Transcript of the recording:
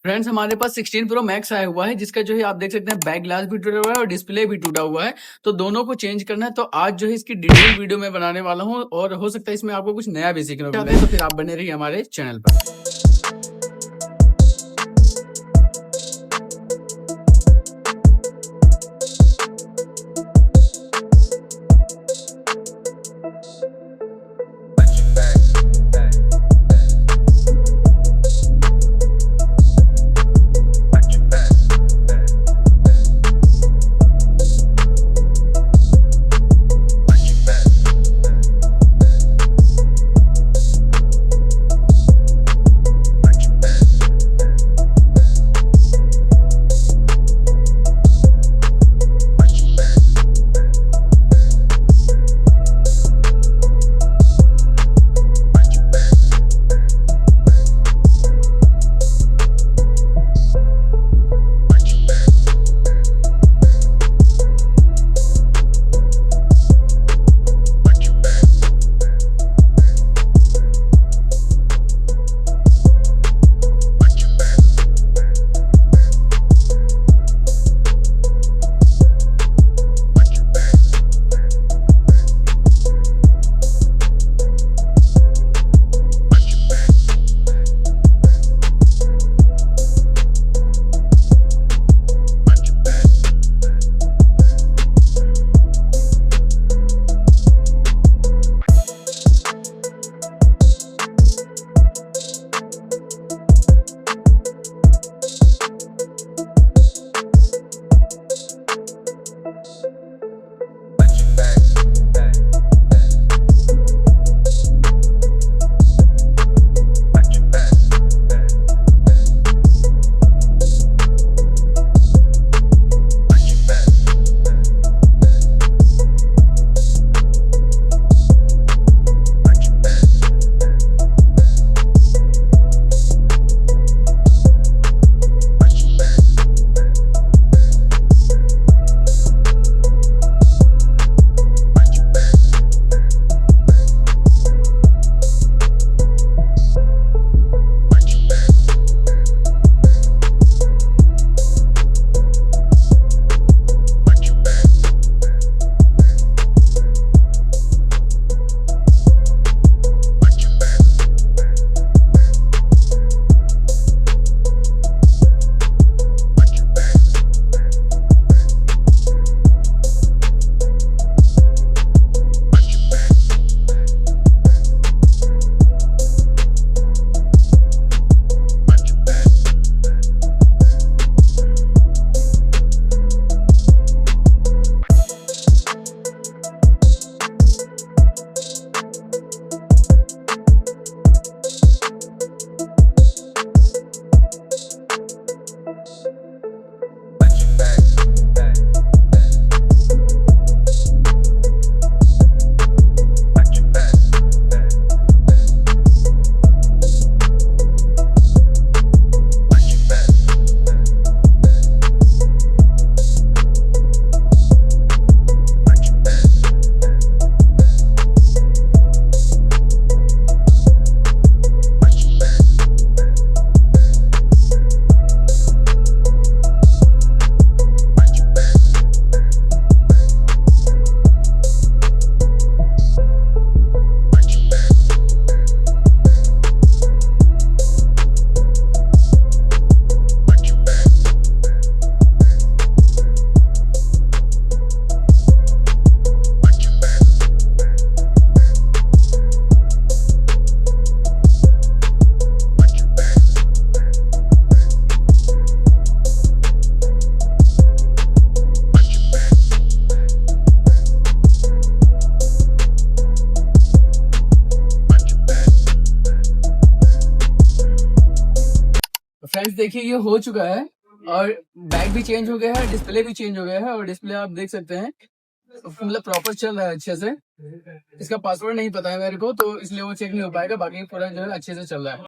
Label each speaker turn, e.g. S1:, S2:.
S1: Friends हमारे पास 16 pro max आया हुआ है, जिसका जो है आप देख सकते हैं बैक ग्लास भी टूटा हुआ है और डिस्प्ले भी टूटा हुआ है। तो दोनों को चेंज करना है, तो आज जो है इसकी डिटेल वीडियो मैं बनाने वाला हूँ और हो सकता है इसमें आपको कुछ नया भी सीखने को मिले। तो फिर आप बने रहिए हमारे चैनल पर। फ्रेंड्स देखिए ये हो चुका है और बैक भी चेंज हो गया है, डिस्प्ले भी चेंज हो गया है और डिस्प्ले आप देख सकते हैं मतलब प्रॉपर चल रहा है अच्छे से। इसका पासवर्ड नहीं पता है मेरे को, तो इसलिए वो चेक नहीं हो पाएगा, बाकी पूरा जो है अच्छे से चल रहा है।